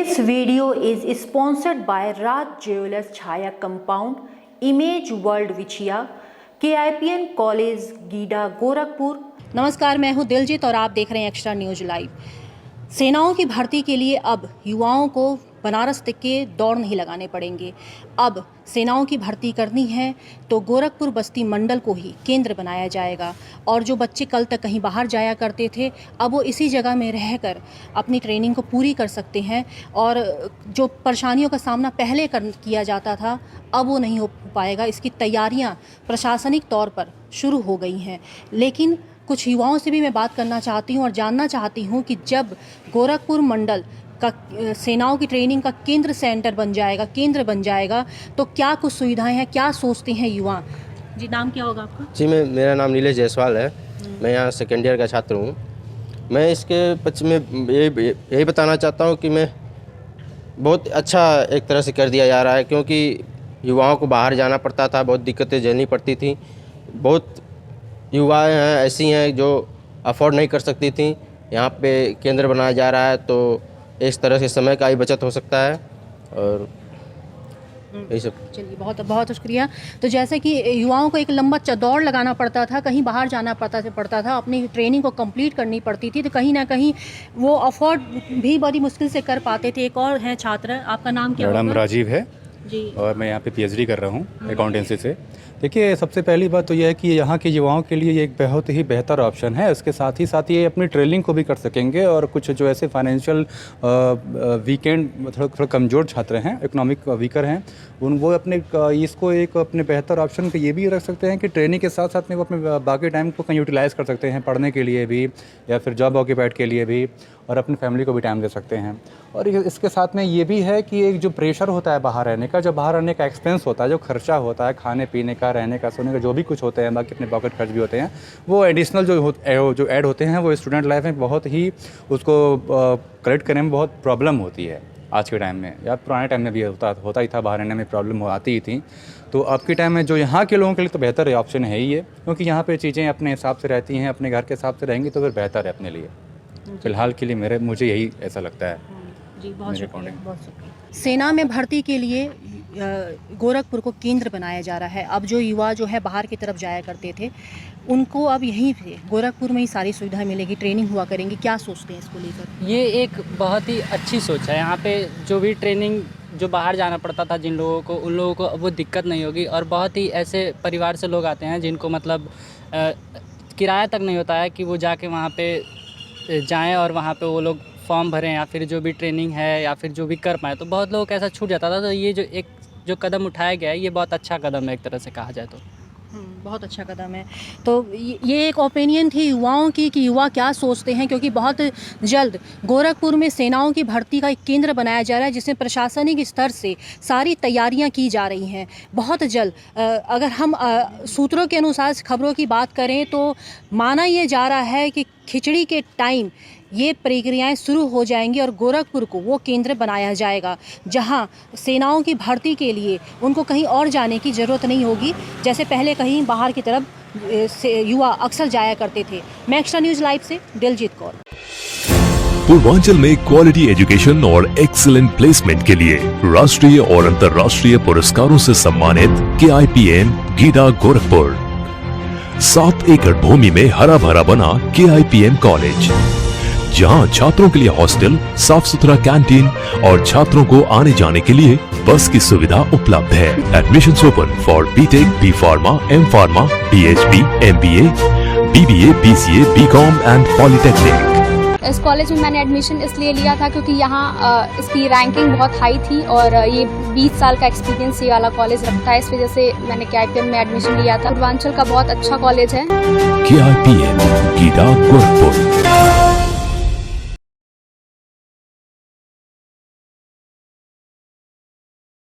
This video is sponsored by Raj Jewelers Chaya Compound, Image World Vichia, KIPN college GIDA Gorakhpur. नमस्कार, मैं हूं दिलजीत और आप देख रहे हैं एक्स्ट्रा न्यूज लाइव। सेनाओं की भर्ती के लिए अब युवाओं को बनारस तक के दौड़ नहीं लगाने पड़ेंगे। अब सेनाओं की भर्ती करनी है तो गोरखपुर बस्ती मंडल को ही केंद्र बनाया जाएगा और जो बच्चे कल तक कहीं बाहर जाया करते थे अब वो इसी जगह में रहकर अपनी ट्रेनिंग को पूरी कर सकते हैं और जो परेशानियों का सामना पहले किया जाता था अब वो नहीं हो पाएगा। इसकी तैयारियां प्रशासनिक तौर पर शुरू हो गई हैं, लेकिन कुछ युवाओं से भी मैं बात करना चाहती हूं और जानना चाहती हूं कि जब गोरखपुर मंडल का सेनाओं की ट्रेनिंग का केंद्र बन जाएगा तो क्या कुछ सुविधाएं हैं, क्या सोचते हैं युवा। जी, नाम क्या होगा आपका? जी, मेरा नाम नीलेश जायसवाल है। मैं यहाँ सेकेंड ईयर का छात्र हूँ। मैं इसके पक्ष में यही बताना चाहता हूँ कि मैं बहुत अच्छा एक तरह से कर दिया जा रहा है, क्योंकि युवाओं को बाहर जाना पड़ता था, बहुत दिक्कतें झेलनी पड़ती थी। बहुत युवाएँ हैं ऐसी हैं जो अफोर्ड नहीं कर सकती थी। यहाँ पे केंद्र बनाया जा रहा है तो इस तरह से समय का ही बचत हो सकता है और यही सब। चलिए, बहुत बहुत शुक्रिया। तो जैसे कि युवाओं को एक लंबा दौड़ लगाना पड़ता था, कहीं बाहर जाना पड़ता था, अपनी ट्रेनिंग को कंप्लीट करनी पड़ती थी, तो कहीं ना कहीं वो अफोर्ड भी बड़ी मुश्किल से कर पाते थे। एक और हैं छात्र, आपका नाम क्या? मेरा नाम राजीव है जी, और मैं यहाँ पे पीएचडी कर रहा हूँ अकाउंटेंसी से। देखिए, सबसे पहली बात तो यह है कि यहाँ के युवाओं के लिए ये एक बहुत ही बेहतर ऑप्शन है। इसके साथ ही ये अपनी ट्रेनिंग को भी कर सकेंगे और कुछ जो ऐसे फाइनेंशियल वीकेंड थोड़ा कमज़ोर छात्र हैं, इकोनॉमिक वीकर हैं, वो अपने इसको एक अपने बेहतर ऑप्शन पे ये भी रख सकते हैं कि ट्रेनिंग के साथ साथ में वो अपने बाकी टाइम को कहीं यूटिलाइज़ कर सकते हैं, पढ़ने के लिए भी या फिर जॉब ऑक्यूपाइड के लिए भी, और अपनी फैमिली को भी टाइम दे सकते हैं। और इसके साथ में ये भी है कि एक जो प्रेशर होता है बाहर रहने का, जो बाहर रहने का एक्सपेंस होता है, जो खर्चा होता है, खाने पीने का, रहने का, सोने का, जो भी कुछ होते हैं, बाकी अपने पॉकेट खर्च भी होते हैं, वो एडिशनल जो ऐड होते हैं वो स्टूडेंट लाइफ में बहुत ही उसको कलेक्ट करने में बहुत प्रॉब्लम होती है आज के टाइम में, या पुराने टाइम में भी होता ही था, बाहर रहने में प्रॉब्लम आती ही थी। तो अब के टाइम में जो यहाँ के लोगों के लिए तो बेहतर ऑप्शन है ही है, क्योंकि यहाँ पे चीज़ें अपने हिसाब से रहती हैं, अपने घर के हिसाब से रहेंगी तो फिर बेहतर है अपने लिए। फिलहाल के लिए मुझे यही ऐसा लगता है। जी, बहुत शुक्रिया। सेना में भर्ती के लिए गोरखपुर को केंद्र बनाया जा रहा है। अब जो युवा जो है बाहर की तरफ जाया करते थे उनको अब यहीं पे गोरखपुर में ही सारी सुविधाएं मिलेगी, ट्रेनिंग हुआ करेंगे। क्या सोचते हैं इसको लेकर? ये एक बहुत ही अच्छी सोच है। यहाँ पे जो भी ट्रेनिंग जो बाहर जाना पड़ता था जिन लोगों को, उन लोगों को अब वो दिक्कत नहीं होगी। और बहुत ही ऐसे परिवार से लोग आते हैं जिनको मतलब किराया तक नहीं होता है कि वो जाके वहाँ पे जाएं और वहाँ पे वो लोग फॉर्म भरें या फिर जो भी ट्रेनिंग है या फिर जो भी कर पाएँ। तो बहुत लोगों को ऐसा छूट जाता था। तो ये जो कदम उठाया गया है ये बहुत अच्छा कदम है, एक तरह से कहा जाए तो। बहुत अच्छा कदम है। तो ये एक ओपिनियन थी युवाओं की कि युवा क्या सोचते हैं, क्योंकि बहुत जल्द गोरखपुर में सेनाओं की भर्ती का एक केंद्र बनाया जा रहा है जिसमें प्रशासनिक स्तर से सारी तैयारियां की जा रही हैं। बहुत जल्द अगर हम सूत्रों के अनुसार खबरों की बात करें तो माना ये जा रहा है कि खिचड़ी के टाइम ये प्रक्रियाएं शुरू हो जाएंगी और गोरखपुर को वो केंद्र बनाया जाएगा जहां सेनाओं की भर्ती के लिए उनको कहीं और जाने की ज़रूरत नहीं होगी, जैसे पहले कहीं बाहर की तरफ युवा अक्सर जाया करते थे। मैं एक्स्ट्रा न्यूज़ लाइव से दिलजीत कौर। पूर्वांचल में क्वालिटी एजुकेशन और एक्सीलेंट प्लेसमेंट के लिए राष्ट्रीय और अंतर्राष्ट्रीय पुरस्कारों से सम्मानित KIPN गीडा गोरखपुर। 7 एकड़ भूमि में हरा भरा बना KIPN कॉलेज, जहां छात्रों के लिए हॉस्टल, साफ सुथरा कैंटीन और छात्रों को आने जाने के लिए बस की सुविधा उपलब्ध है। Admissions open for BTech, B pharma, M pharma, PhD, MBA, BBA, BCA, BCom and polytechnic. इस कॉलेज में मैंने एडमिशन इसलिए लिया था क्योंकि यहाँ इसकी रैंकिंग बहुत हाई थी और ये 20 साल का एक्सपीरियंस ये वाला कॉलेज रखता है। इस वजह से मैंने KIPN में एडमिशन लिया था। पूर्वांचल का बहुत अच्छा कॉलेज है। KIPN गीडा गोरखपुर।